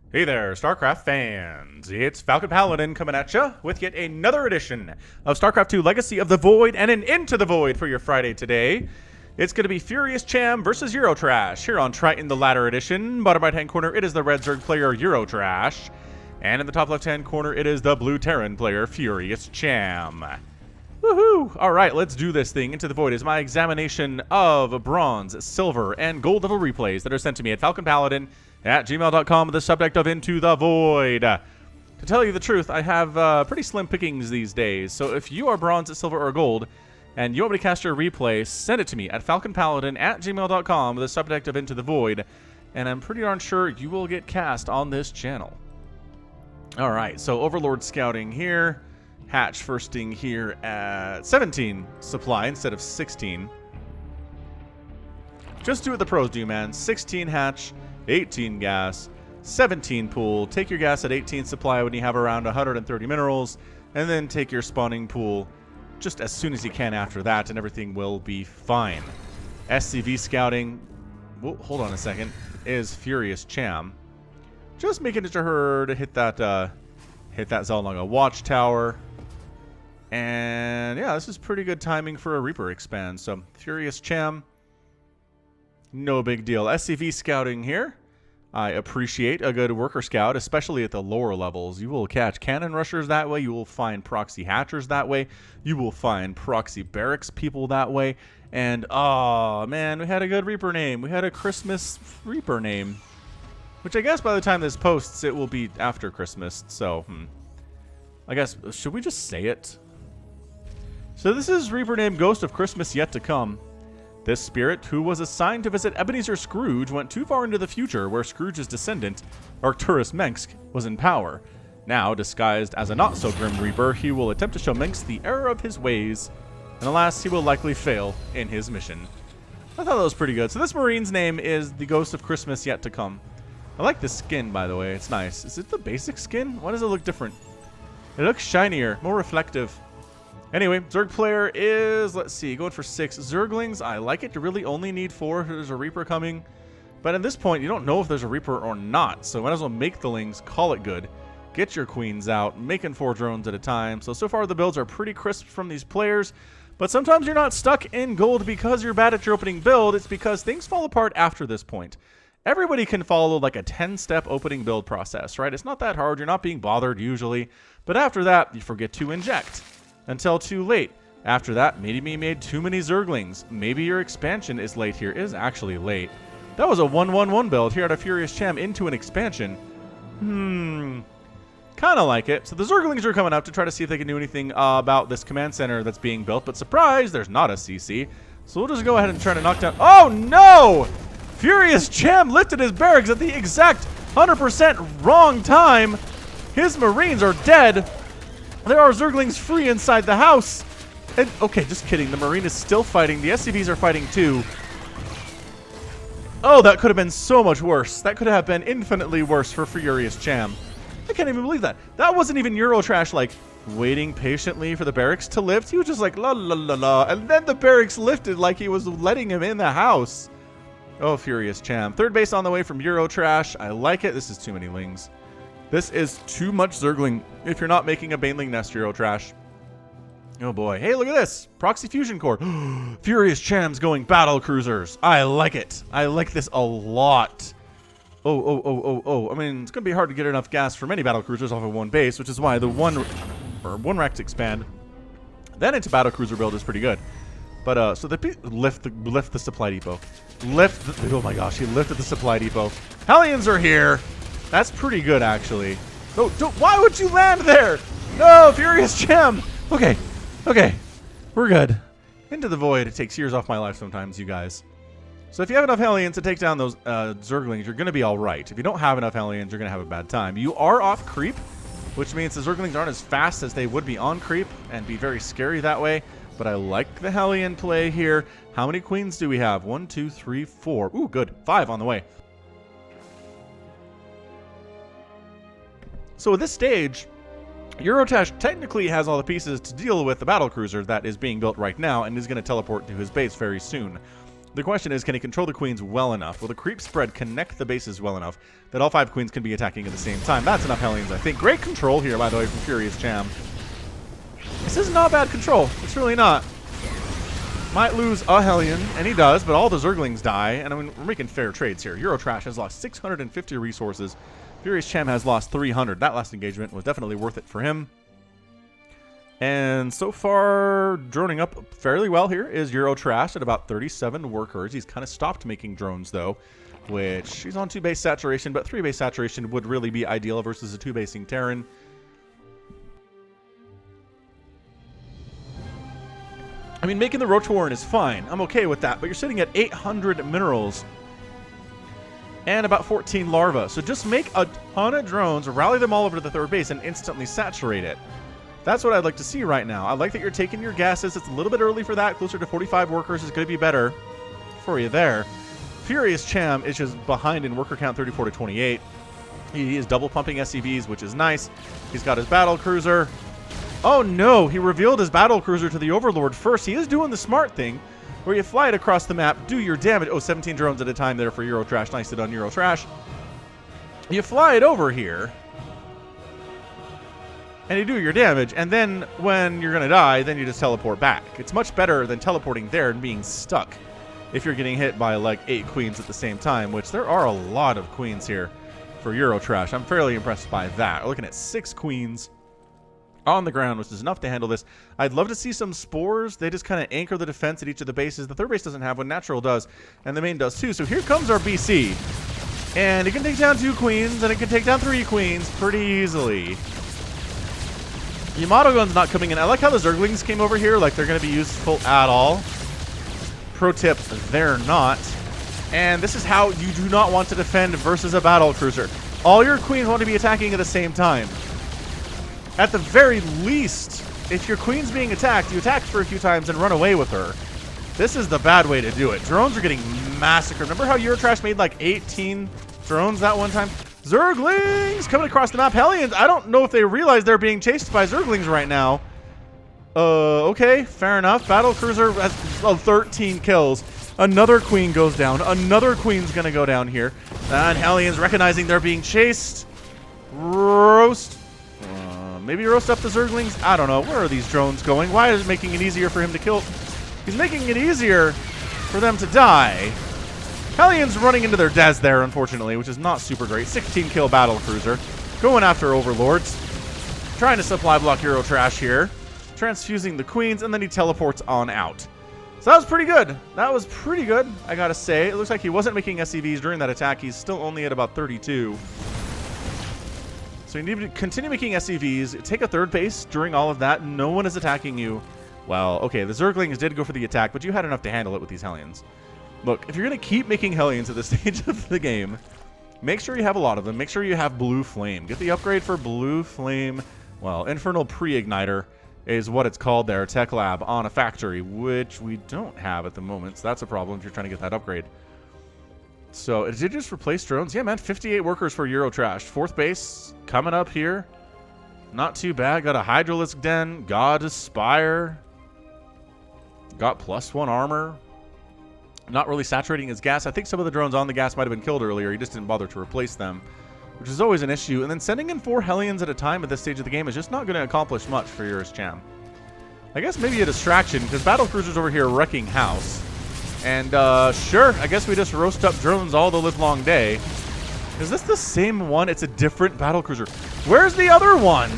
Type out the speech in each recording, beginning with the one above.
Hey there, StarCraft fans! It's Falcon Paladin coming at ya with yet another edition of StarCraft 2 Legacy of the Void and an Into the Void for your Friday today. It's going to be furiouscham versus Eurotrash here on Triton, the latter edition. Bottom right-hand corner, it is the red Zerg player Eurotrash. And in the top left-hand corner, it is the blue Terran player furiouscham. Woohoo! Alright, let's do this thing. Into the Void is my examination of bronze, silver, and gold level replays that are sent to me at falconpaladin@gmail.com with the subject of Into the Void. To tell you the truth, I have pretty slim pickings these days, so if you are bronze, silver, or gold, and you want me to cast your replay, send it to me at falconpaladin@gmail.com with the subject of Into the Void, and I'm pretty darn sure you will get cast on this channel. Alright, so Overlord Scouting here. Hatch firsting here at 17 supply instead of 16. Just do what the pros do, man. 16 hatch, 18 gas, 17 pool. Take your gas at 18 supply when you have around 130 minerals, and then take your spawning pool just as soon as you can after that, and everything will be fine. SCV scouting, whoa, hold on a second, is furiouscham. Just making sure to hit that Zelnaga watchtower. And yeah, this is pretty good timing for a Reaper expand. So furiouscham, no big deal. SCV scouting here. I appreciate a good worker scout, especially at the lower levels. You will catch cannon rushers that way. You will find proxy hatchers that way. You will find proxy barracks people that way. And oh man, we had a good Reaper name. We had a Christmas Reaper name, which I guess by the time this posts, it will be after Christmas. So I guess, should we just say it? So this is Reaper named Ghost of Christmas Yet to Come. This spirit, who was assigned to visit Ebenezer Scrooge, went too far into the future where Scrooge's descendant, Arcturus Mensk, was in power. Now, disguised as a not-so-grim Reaper, he will attempt to show Mensk the error of his ways, and alas, he will likely fail in his mission. I thought that was pretty good. So this Marine's name is the Ghost of Christmas Yet to Come. I like the skin, by the way. It's nice. Is it the basic skin? Why does it look different? It looks shinier, more reflective. Anyway, Zerg player is, let's see, going for 6 Zerglings. I like it. You really only need 4 if there's a Reaper coming. But at this point, you don't know if there's a Reaper or not. So might as well make the lings, call it good. Get your queens out, making 4 drones at a time. So far the builds are pretty crisp from these players. But sometimes you're not stuck in gold because you're bad at your opening build. It's because things fall apart after this point. Everybody can follow like a 10-step opening build process, right? It's not that hard. You're not being bothered usually. But after that, you forget to inject. Until too late. After that, maybe you made too many Zerglings. Maybe your expansion is late here. It is actually late. That was a 1-1-1 build here at a furiouscham into an expansion. Kind of like it. So the Zerglings are coming up to try to see if they can do anything about this command center that's being built. But surprise, there's not a CC. So we'll just go ahead and try to knock down... Oh, no! furiouscham lifted his barracks at the exact 100% wrong time. His Marines are dead. There are Zerglings free inside the house. And, okay, just kidding. The Marine is still fighting. The SCVs are fighting too. Oh, that could have been so much worse. That could have been infinitely worse for furiouscham. I can't even believe that. That wasn't even Eurotrash, like, waiting patiently for the barracks to lift. He was just like, la la la la. And then the barracks lifted like he was letting him in the house. Oh, furiouscham. Third base on the way from Eurotrash. I like it. This is too many lings. This is too much Zergling if you're not making a Baneling nest, Eurotrash. Oh boy. Hey, look at this. Proxy Fusion Core. furiouscham's going Battlecruisers. I like it. I like this a lot. Oh. I mean, it's going to be hard to get enough gas for many Battlecruisers off of one base, which is why the one rack to expand then into Battlecruiser build is pretty good. But, so lift the supply depot. Oh my gosh, he lifted the supply depot. Hellions are here. That's pretty good, actually. No, why would you land there? No, furiouscham. Okay. We're good. Into the Void. It takes years off my life sometimes, you guys. So if you have enough Hellions to take down those Zerglings, you're going to be all right. If you don't have enough Hellions, you're going to have a bad time. You are off creep, which means the Zerglings aren't as fast as they would be on creep and be very scary that way. But I like the Hellion play here. How many queens do we have? 1, 2, 3, 4. Ooh, good. 5 on the way. So at this stage, Eurotrash technically has all the pieces to deal with the Battlecruiser that is being built right now and is going to teleport to his base very soon. The question is, can he control the queens well enough? Will the creep spread connect the bases well enough that all 5 queens can be attacking at the same time? That's enough Hellions, I think. Great control here, by the way, from Furious Cham. This is not bad control. It's really not. Might lose a Hellion, and he does, but all the Zerglings die, and I mean, we're making fair trades here. Eurotrash has lost 650 resources. Furious Cham has lost 300. That last engagement was definitely worth it for him. And so far, droning up fairly well here is Eurotrash at about 37 workers. He's kind of stopped making drones, though, which he's on 2 base saturation, but 3 base saturation would really be ideal versus a 2 basing Terran. I mean, making the Roach Warren is fine. I'm okay with that, but you're sitting at 800 minerals and about 14 larvae. So just make a ton of drones, rally them all over to the 3rd base, and instantly saturate it. That's what I'd like to see right now. I like that you're taking your gases. It's a little bit early for that. Closer to 45 workers is going to be better for you there. Furious Cham is just behind in worker count 34 to 28. He is double pumping SCVs, which is nice. He's got his Battlecruiser. Oh no, he revealed his Battlecruiser to the Overlord first. He is doing the smart thing where you fly it across the map, do your damage. Oh, 17 drones at a time there for Eurotrash. Nicely done, Eurotrash. You fly it over here, and you do your damage, and then when you're going to die, then you just teleport back. It's much better than teleporting there and being stuck if you're getting hit by like 8 queens at the same time, which there are a lot of queens here for Eurotrash. I'm fairly impressed by that. We're looking at 6 queens on the ground, which is enough to handle this. I'd love to see some spores. They just kind of anchor the defense at each of the bases. The 3rd base doesn't have one. Natural does, and the main does too. So here comes our BC. And it can take down 2 queens, and it can take down 3 queens pretty easily. Yamato Gun's not coming in. I like how the Zerglings came over here, like they're going to be useful at all. Pro tip, they're not. And this is how you do not want to defend versus a Battlecruiser. All your queens want to be attacking at the same time. At the very least, if your queen's being attacked, you attack for a few times and run away with her. This is the bad way to do it. Drones are getting massacred. Remember how Eurotrash made like 18 drones that one time? Zerglings coming across the map. Hellions, I don't know if they realize they're being chased by Zerglings right now. Okay, fair enough. Battlecruiser has 13 kills. Another queen goes down. Another queen's going to go down here. And Hellions recognizing they're being chased. Roast. Maybe roast up the Zerglings? I don't know. Where are these drones going? Why is it making it easier for him to kill? He's making it easier for them to die. Hellions running into their deaths there, unfortunately, which is not super great. 16 kill Battlecruiser. Going after Overlords. Trying to supply block Eurotrash here. Transfusing the queens, and then he teleports on out. So that was pretty good. That was pretty good, I gotta say. It looks like he wasn't making SCVs during that attack. He's still only at about 32. So you need to continue making SCVs. Take a 3rd base during all of that. No one is attacking you. Well, okay, the Zerglings did go for the attack, but you had enough to handle it with these Hellions. Look, if you're going to keep making Hellions at this stage of the game, make sure you have a lot of them. Make sure you have Blue Flame. Get the upgrade for Blue Flame. Well, Infernal Pre-Igniter is what it's called there. Tech Lab on a factory, which we don't have at the moment. So that's a problem if you're trying to get that upgrade. So it did just replace drones. Yeah, man, 58 workers for Eurotrash. 4th base coming up here. Not too bad. Got a Hydralisk Den. God Spire. Got +1 armor. Not really saturating his gas. I think some of the drones on the gas might have been killed earlier. He just didn't bother to replace them, which is always an issue. And then sending in 4 Hellions at a time at this stage of the game is just not going to accomplish much for Furious Cham. I guess maybe a distraction, because Battlecruiser's over here wrecking house. And sure, I guess we just roast up drones all the live long day. Is this the same one? It's a different Battlecruiser. Where's the other one?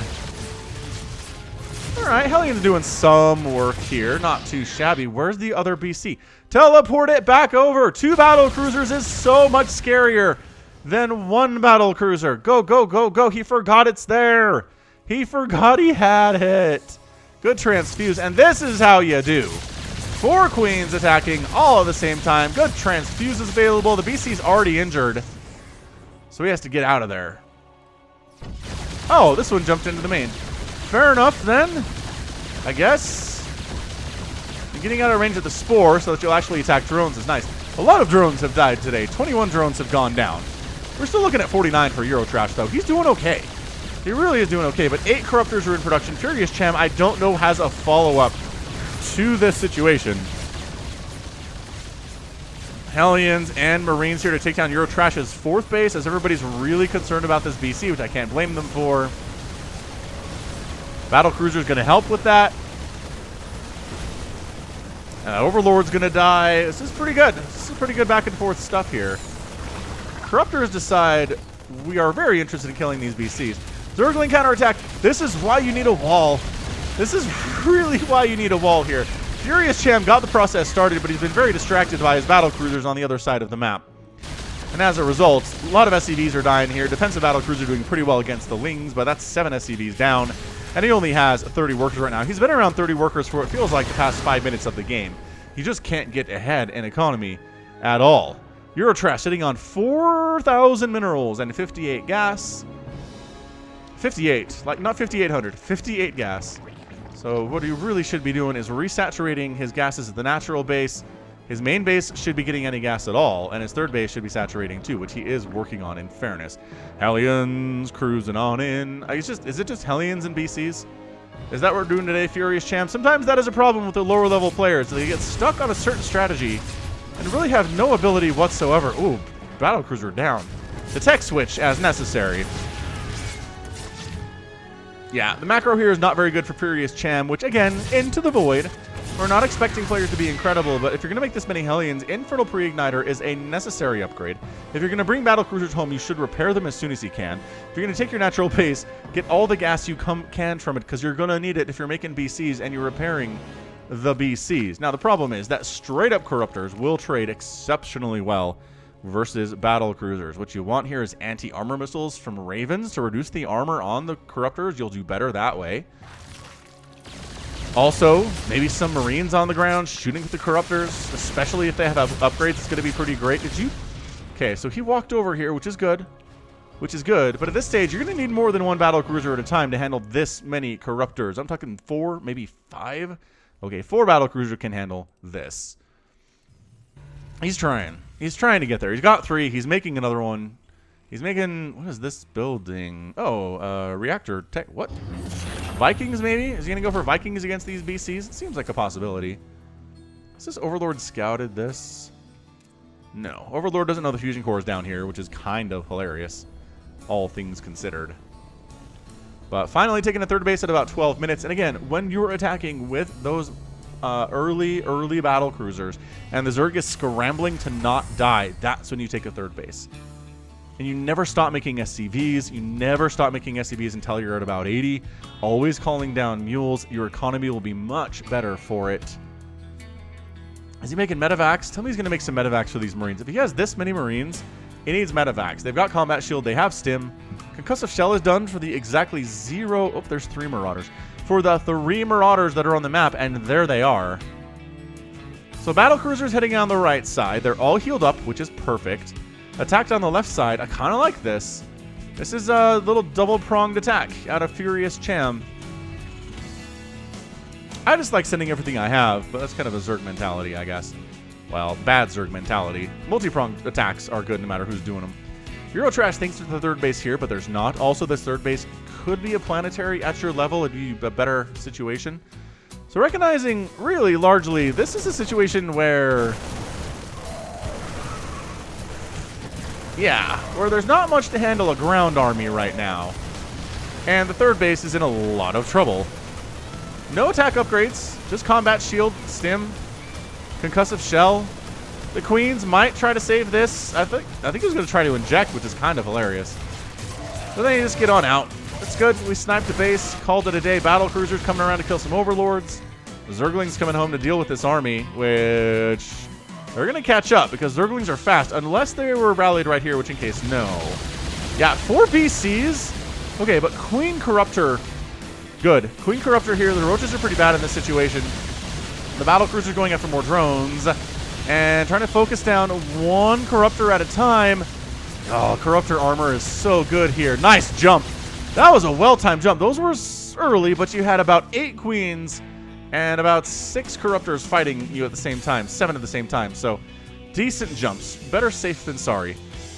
All right, Hellion's doing some work here. Not too shabby. Where's the other BC? Teleport it back over. 2 Battlecruisers is so much scarier than 1 Battlecruiser. Go, go, go, go. He forgot it's there. He forgot he had it. Good transfuse. And this is how you do. 4 queens attacking all at the same time. Good transfuse is available. The BC's already injured, so he has to get out of there. Oh, this one jumped into the main. Fair enough, then. I guess. And getting out of range of the spore so that you'll actually attack drones is nice. A lot of drones have died today. 21 drones have gone down. We're still looking at 49 for Eurotrash, though. He's doing okay. He really is doing okay, but 8 Corruptors are in production. Furious Cham, I don't know, has a follow-up to this situation. Hellions and Marines here to take down Eurotrash's 4th base, as everybody's really concerned about this BC, which I can't blame them for. Battlecruiser's going to help with that. Overlord's going to die. This is pretty good. This is pretty good back and forth stuff here. Corruptors decide we are very interested in killing these BCs. Zergling counterattack. This is why you need a wall. This is really why you need a wall here. Furious Cham got the process started, but he's been very distracted by his battlecruisers on the other side of the map. And as a result, a lot of SCVs are dying here. Defensive battlecruiser doing pretty well against the Lings, but that's 7 SCVs down. And he only has 30 workers right now. He's been around 30 workers for what feels like the past 5 minutes of the game. He just can't get ahead in economy at all. Eurotrash sitting on 4,000 minerals and 58 gas. 58, like not 5,800, 58 gas. So what he really should be doing is resaturating his gases at the natural base. His main base should be getting any gas at all, and his 3rd base should be saturating too, which he is working on in fairness. Hellions cruising on in. Is it just Hellions and BCs? Is that what we're doing today, Furious Cham? Sometimes that is a problem with the lower level players. They get stuck on a certain strategy and really have no ability whatsoever. Ooh, Battlecruiser down. The tech switch as necessary. Yeah, the macro here is not very good for Furious Cham, which again, into the void. We're not expecting players to be incredible, but if you're going to make this many Hellions, Infernal Pre-Igniter is a necessary upgrade. If you're going to bring Battlecruisers home, you should repair them as soon as you can. If you're going to take your natural base, get all the gas you can from it, because you're going to need it if you're making BCs and you're repairing the BCs. Now, the problem is that straight-up Corruptors will trade exceptionally well versus Battlecruisers. What you want here is anti-armor missiles from Ravens to reduce the armor on the Corruptors. You'll do better that way. Also, maybe some Marines on the ground shooting at the Corruptors, especially if they have upgrades. It's going to be pretty great. Did you? Okay, so he walked over here, which is good. Which is good. But at this stage, you're going to need more than 1 Battlecruiser at a time to handle this many Corruptors. I'm talking 4, maybe 5. Okay, 4 Battlecruiser can handle this. He's trying. He's trying to get there. He's got 3. He's making another one. He's making... What is this building? Oh, reactor tech... What? Vikings, maybe? Is he going to go for Vikings against these BCs? It seems like a possibility. Is this Overlord scouted this? No. Overlord doesn't know the fusion core is down here, which is kind of hilarious, all things considered. But finally taking a 3rd base at about 12 minutes. And again, when you're attacking with those early battle cruisers and the Zerg is scrambling to not die, that's when you take a 3rd base. And you never stop making SCVs. You never stop making SCVs until you're at about 80. Always calling down mules. Your economy will be much better for it. Is he making medevacs? Tell me he's going to make some medevacs for these Marines. If he has this many Marines, he needs medevacs. They've got combat shield. They have stim. Concussive shell is done for the exactly 0. Oh, there's 3 Marauders. For the 3 Marauders that are on the map, and there they are. So Battlecruisers heading on the right side. They're all healed up, which is perfect. Attacked on the left side. I kind of like this. This is a little double-pronged attack out of Furious Cham. I just like sending everything I have, but that's kind of a Zerg mentality, I guess. Well, bad Zerg mentality. Multi-pronged attacks are good no matter who's doing them. Eurotrash thinks there's a 3rd base here, but there's not. Also, this 3rd base could be a planetary at your level. It'd be a better situation. So recognizing, really, largely, this is a situation where... Yeah, where there's not much to handle a ground army right now. And the 3rd base is in a lot of trouble. No attack upgrades, just combat shield, stim, concussive shell. The Queens might try to save this. I think he was going to try to inject, which is kind of hilarious. But then you just get on out. That's good. We sniped the base, called it a day. Battlecruisers coming around to kill some Overlords. The Zerglings coming home to deal with this army, which... They're going to catch up because Zerglings are fast, unless they were rallied right here, which in case, no. Yeah, 4 BCs. Okay, but Queen Corruptor, good. Queen Corruptor here. The Roaches are pretty bad in this situation. The Battlecruiser going after more drones and trying to focus down 1 Corruptor at a time. Oh, Corruptor armor is so good here. Nice jump. That was a well-timed jump. Those were early, but you had about 8 Queens and about 6 Corruptors fighting you at the same time. 7 at the same time. So, decent jumps. Better safe than sorry,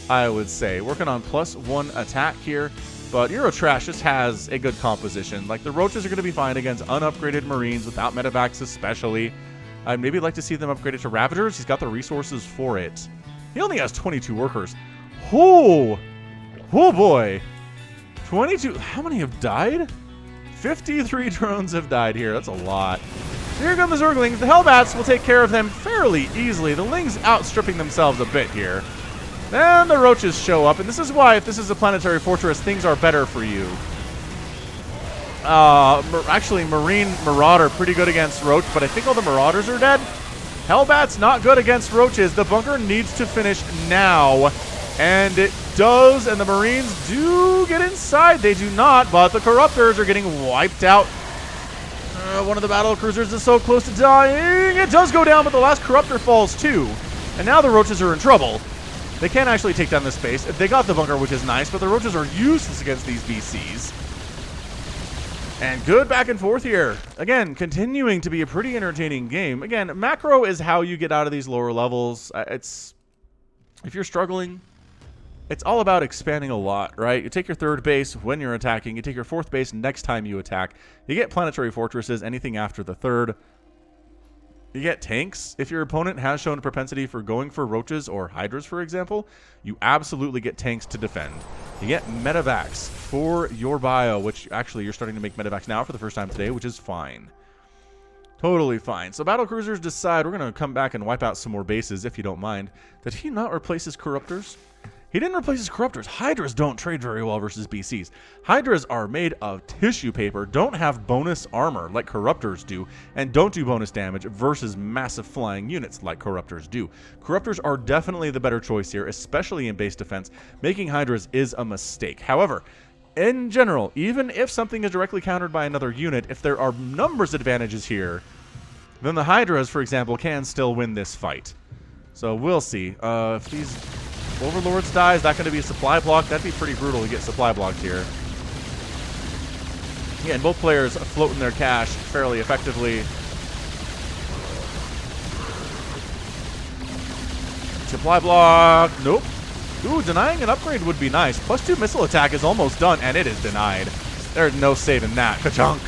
I would say. Working on +1 attack here. But Eurotrash just has a good composition. Like, the Roaches are going to be fine against unupgraded Marines without medevacs especially. I'd maybe like to see them upgraded to Ravagers. He's got the resources for it. He only has 22 workers. Oh boy. 22. How many have died? 53 drones have died here. That's a lot. Here come the Zerglings. The Hellbats will take care of them fairly easily. The Lings outstripping themselves a bit here. Then the Roaches show up, and this is why, if this is a planetary fortress, things are better for you. Actually, Marine Marauder pretty good against Roach, but I think all the Marauders are dead. Hellbat's not good against Roaches. The bunker needs to finish now, and it does, and the Marines do get inside. They do not, but the Corruptors are getting wiped out. One of the Battlecruisers is so close to dying. It does go down, but the last Corruptor falls too. And now the Roaches are in trouble. They can't actually take down this space. They got the bunker, which is nice, but the Roaches are useless against these VCs. And good back and forth here. Again, continuing to be a pretty entertaining game. Again, macro is how you get out of these lower levels. If you're struggling, it's all about expanding a lot, right? You take your third base when you're attacking. You take your fourth base next time you attack. You get planetary fortresses, anything after the third. You get tanks. If your opponent has shown a propensity for going for Roaches or Hydras, for example, you absolutely get tanks to defend. You get medevacs for your bio, which actually you're starting to make medevacs now for the first time today, which is fine. Totally fine. So Battlecruisers decide we're going to come back and wipe out some more bases, if you don't mind. Did he not replace his Corruptors? He didn't replace his Corruptors. Hydras don't trade very well versus BCs. Hydras are made of tissue paper, don't have bonus armor like Corruptors do, and don't do bonus damage versus massive flying units like Corruptors do. Corruptors are definitely the better choice here, especially in base defense. Making Hydras is a mistake. However, in general, even if something is directly countered by another unit, if there are numbers advantages here, then the Hydras, for example, can still win this fight. So we'll see. If these Overlords die, is that going to be a supply block? That'd be pretty brutal to get supply blocked here. Yeah, and both players floating their cash fairly effectively. Supply block. Nope. Ooh, denying an upgrade would be nice. +2 missile attack is almost done, and it is denied. There's no saving that. Ka-chunk.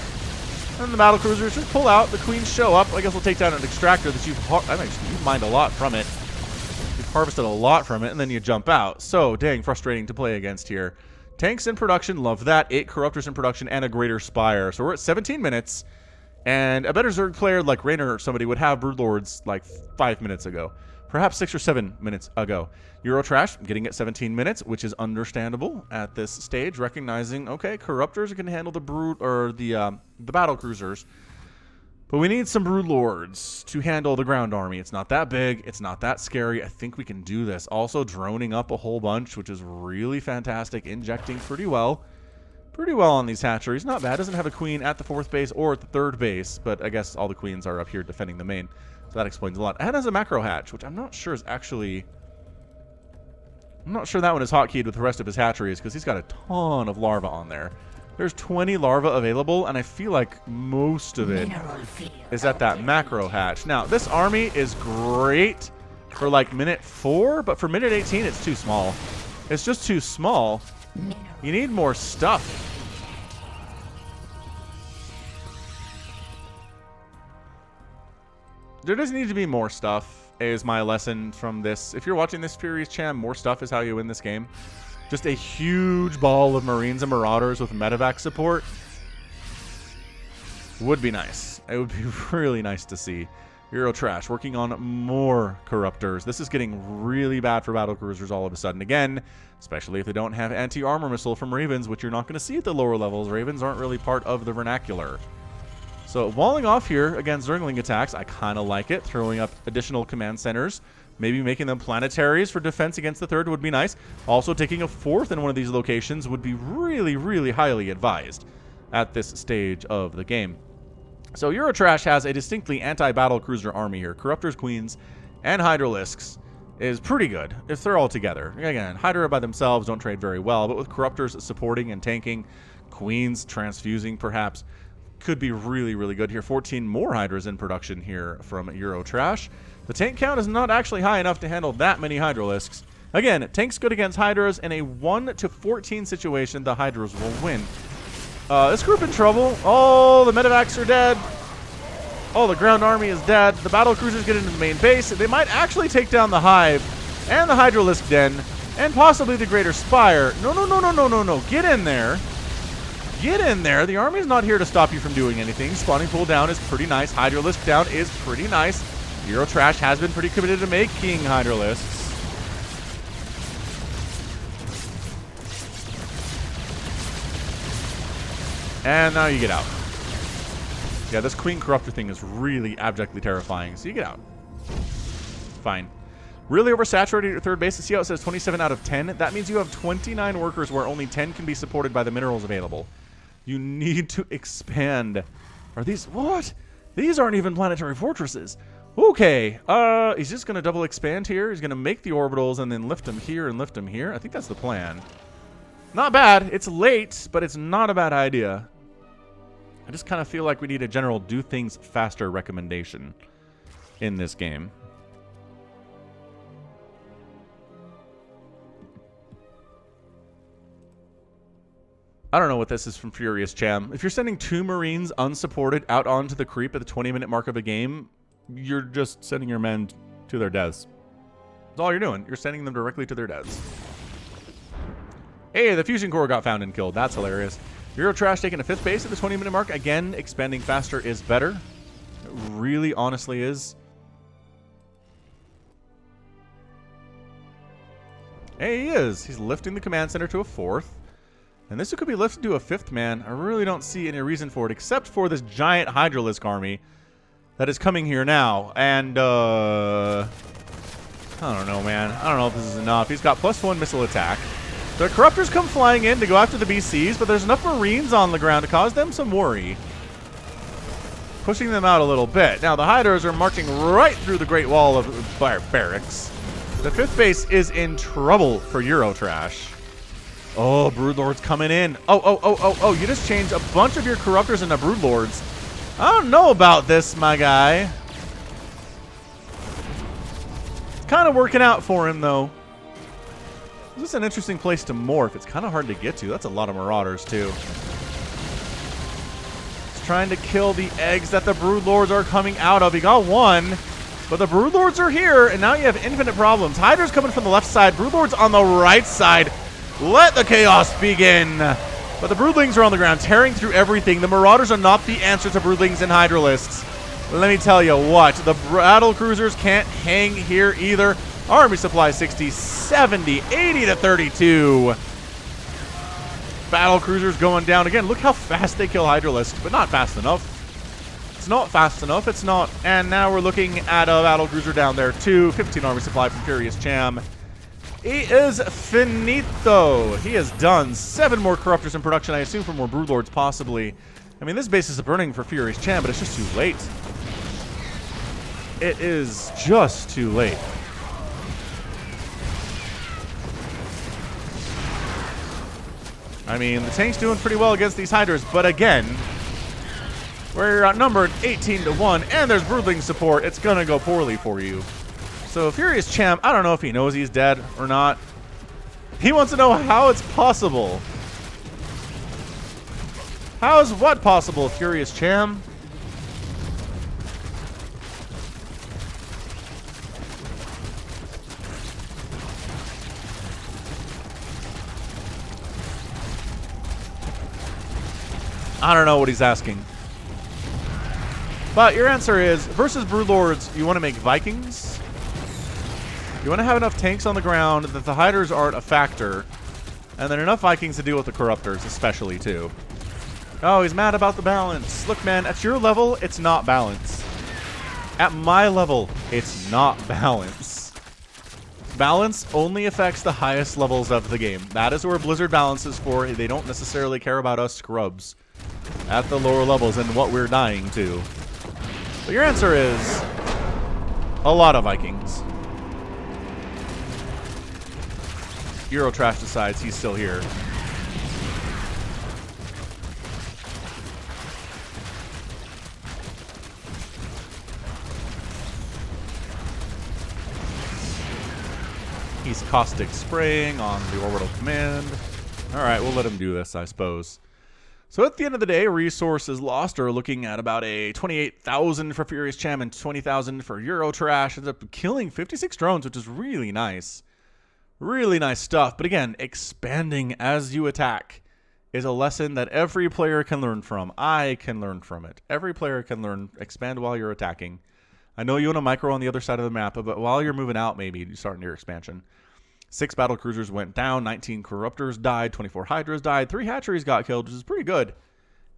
And the Battlecruisers just pull out. The Queens show up. I guess we'll take down an Extractor that you've mined a lot from it. Harvested a lot from it, and then you jump out. So dang frustrating to play against here. Tanks in production, love that. 8 Corruptors in production and a Greater Spire. So we're at 17 minutes, and a better Zerg player like Raynor or somebody would have Broodlords like 5 minutes ago. Perhaps 6 or 7 minutes ago. Eurotrash getting at 17 minutes, which is understandable at this stage, recognizing, okay, Corruptors can handle the Brood or the Battlecruisers. But we need some Broodlords to handle the ground army. It's not that big. It's not that scary. I think we can do this. Also droning up a whole bunch, which is really fantastic. Injecting pretty well. Pretty well on these hatcheries. Not bad. Doesn't have a queen at the 4th base or at the 3rd base. But I guess all the queens are up here defending the main. So that explains a lot. And has a macro hatch, which I'm not sure is actually... I'm not sure that one is hotkeyed with the rest of his hatcheries because he's got a ton of larvae on there. There's 20 larvae available, and I feel like most of it is at that macro hatch. Now, this army is great for like minute 4, but for minute 18, it's too small. It's just too small. You need more stuff. There does need to be more stuff, is my lesson from this. If you're watching this furiouscham, more stuff is how you win this game. Just a huge ball of Marines and Marauders with medevac support would be nice. It would be really nice to see. Eurotrash working on more Corruptors. This is getting really bad for Battlecruisers all of a sudden. Again, especially if they don't have anti-armor missile from Ravens, which you're not going to see at the lower levels. Ravens aren't really part of the vernacular. So walling off here against Zergling attacks, I kind of like it. Throwing up additional command centers. Maybe making them planetaries for defense against the 3rd would be nice. Also, taking a 4th in one of these locations would be really, really highly advised at this stage of the game. So Eurotrash has a distinctly anti-Battlecruiser army here. Corruptors, Queens, and Hydralisks is pretty good if they're all together. Again, Hydra by themselves don't trade very well, but with Corruptors supporting and tanking, Queens transfusing perhaps, could be really, really good here. 14 more Hydras in production here from Eurotrash. The tank count is not actually high enough to handle that many Hydralisks. Again, tanks good against Hydras. In a 1 to 14 situation, the Hydras will win. This group in trouble. Oh, the medevacs are dead. Oh, the ground army is dead. The Battlecruisers get into the main base. They might actually take down the Hive and the Hydralisk Den and possibly the Greater Spire. No, no, no, no, no, no, no. Get in there. Get in there. The army is not here to stop you from doing anything. Spawning pool down is pretty nice. Hydralisk down is pretty nice. Eurotrash has been pretty committed to making Hydralisks. And now you get out. Yeah, this Queen Corruptor thing is really abjectly terrifying. So you get out. Fine. Really oversaturated your third base. See how it says 27 out of 10? That means you have 29 workers where only 10 can be supported by the minerals available. You need to expand. Are these... What? These aren't even planetary fortresses. Okay. He's just going to double expand here. He's going to make the orbitals and then lift them here and lift them here. I think that's the plan. Not bad. It's late, but it's not a bad idea. I just kind of feel like we need a general do things faster recommendation in this game. I don't know what this is from furiouscham. If you're sending 2 Marines unsupported out onto the creep at the 20-minute mark of a game, you're just sending your men to their deaths. That's all you're doing. You're sending them directly to their deaths. Hey, the fusion core got found and killed. That's hilarious. Eurotrash taking a 5th base at the 20-minute mark. Again, expanding faster is better. It really, honestly is. Hey, he is. He's lifting the command center to a 4th. And this could be lifted to a 5th man. I really don't see any reason for it, except for this giant Hydralisk army that is coming here now. And, I don't know, man. I don't know if this is enough. He's got +1 missile attack. The Corruptors come flying in to go after the BCs, but there's enough Marines on the ground to cause them some worry. Pushing them out a little bit. Now, the Hydras are marching right through the Great Wall of barracks. The 5th base is in trouble for Eurotrash. Oh, Broodlord's coming in. Oh, you just changed a bunch of your Corruptors into Broodlords. I don't know about this, my guy. It's kind of working out for him, though. This is an interesting place to morph. It's kind of hard to get to. That's a lot of Marauders, too. He's trying to kill the eggs that the Broodlords are coming out of. He got 1, but the Broodlords are here, and now you have infinite problems. Hydra's coming from the left side. Broodlords on the right side. Let the chaos begin. But the Broodlings are on the ground, tearing through everything. The Marauders are not the answer to Broodlings and Hydralisks. Let me tell you what. The Battlecruisers can't hang here either. Army supply 60, 70, 80 to 32. Battlecruisers going down again. Look how fast they kill Hydralisk, but not fast enough. It's not fast enough. It's not. And now we're looking at a Battlecruiser down there too. 15 army supply from furiouscham. He is finito. He is done. 7 more Corruptors in production, I assume, for more Broodlords possibly. I mean, this base is burning for furiouscham, but it's just too late. It is just too late. I mean, the tank's doing pretty well against these Hydras, but again, we're outnumbered 18 to 1, and there's Broodling support. It's gonna go poorly for you. So furiouscham, I don't know if he knows he's dead or not. He wants to know how it's possible. How is what possible, furiouscham? I don't know what he's asking. But your answer is, versus Broodlords, you want to make Vikings. You want to have enough tanks on the ground that the Hydras aren't a factor. And then enough Vikings to deal with the Corruptors, especially, too. Oh, he's mad about the balance. Look, man, at your level, it's not balance. At my level, it's not balance. Balance only affects the highest levels of the game. That is where Blizzard balance is for. They don't necessarily care about us scrubs at the lower levels and what we're dying to. But your answer is a lot of Vikings. Eurotrash decides he's still here. He's caustic spraying on the orbital command. Alright, we'll let him do this, I suppose. So at the end of the day, resources lost are looking at about a 28,000 for Furious Cham and 20,000 for Eurotrash. Ends up killing 56 drones, which is really nice. Really nice stuff. But again, expanding as you attack is a lesson that every player can learn from. I can learn from it. Every player can learn, expand while you're attacking. I know you want a micro on the other side of the map, but while you're moving out, maybe you start near expansion. 6 Battlecruisers went down, 19 Corruptors died, 24 Hydras died, 3 Hatcheries got killed, which is pretty good.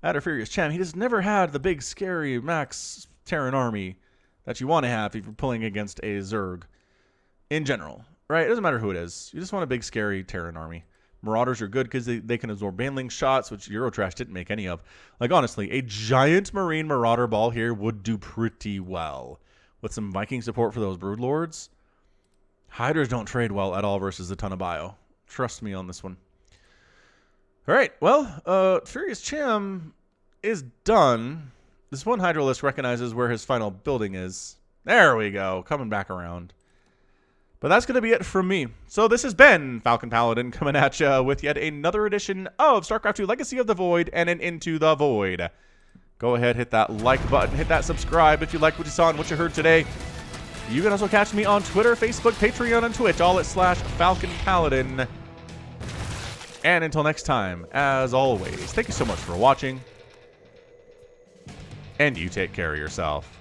At a Furious Cham, he just never had the big, scary max Terran army that you want to have if you're pulling against a Zerg. In general, right? It doesn't matter who it is. You just want a big, scary Terran army. Marauders are good because they can absorb baneling shots, which Eurotrash didn't make any of. Like, honestly, a giant Marine Marauder ball here would do pretty well. With some Viking support for those Broodlords. Hydras don't trade well at all versus a ton of bio. Trust me on this one. All right, well, Furious Cham is done. This one Hydralist recognizes where his final building is. There we go, coming back around. But that's going to be it from me. So this has been Falcon Paladin coming at you with yet another edition of StarCraft 2 Legacy of the Void and an Into the Void. Go ahead, hit that like button, hit that subscribe if you like what you saw and what you heard today. You can also catch me on Twitter, Facebook, Patreon, and Twitch, all at /Falcon Paladin. And until next time, as always, thank you so much for watching. And you take care of yourself.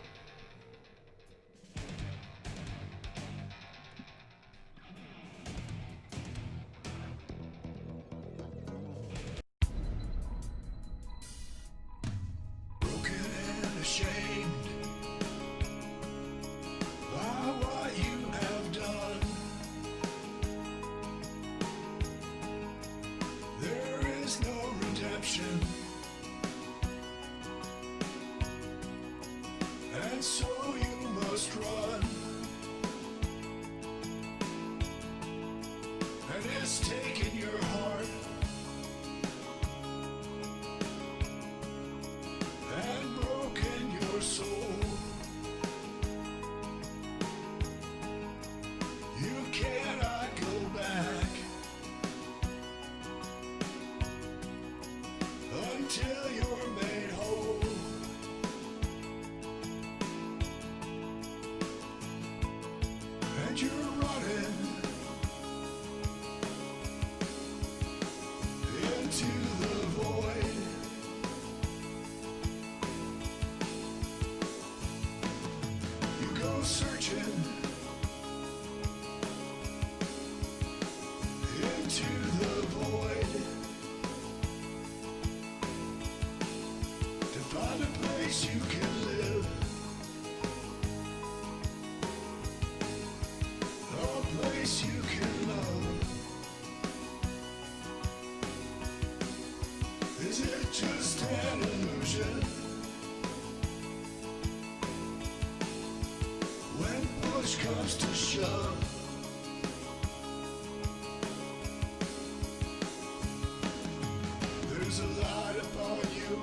And so you must run, and it's taken your heart and broken your soul. You cannot go back until you're made whole. And you're running into the void. You go searching into the void to find a place you can live. You can love. Is it just an illusion? When push comes to shove, there's a light upon you,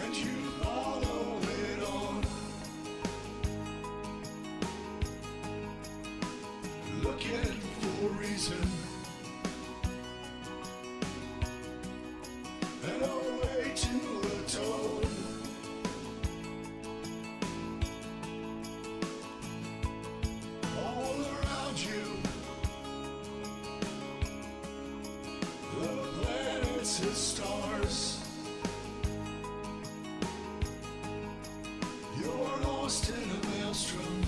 and you follow it on. Looking for a reason and a way to atone. All around you, the planets and stars. You're lost in a maelstrom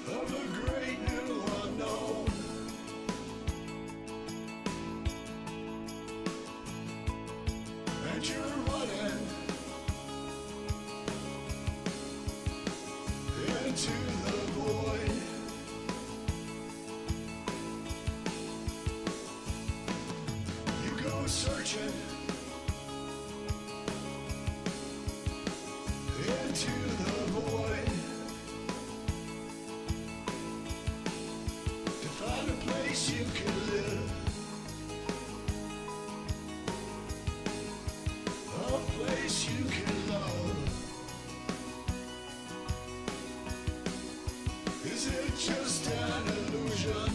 of a great new unknown. And you're running into the void. You go searching into the void to find a place you can live, a place you can love. Is it just an illusion?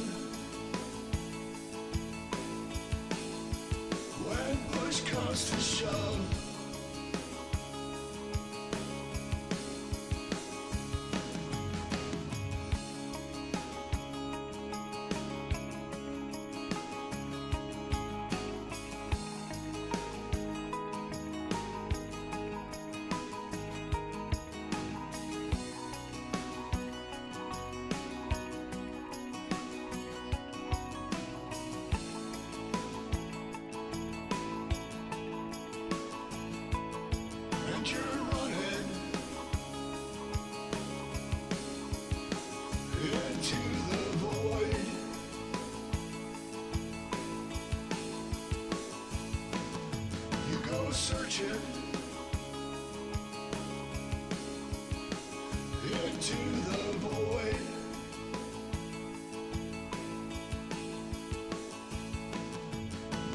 into the void.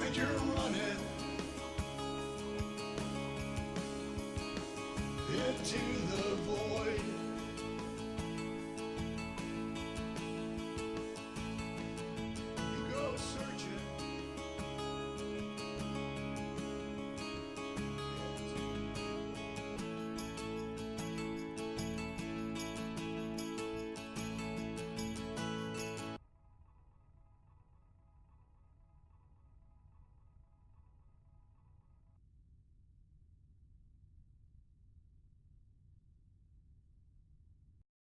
And you're running into the void.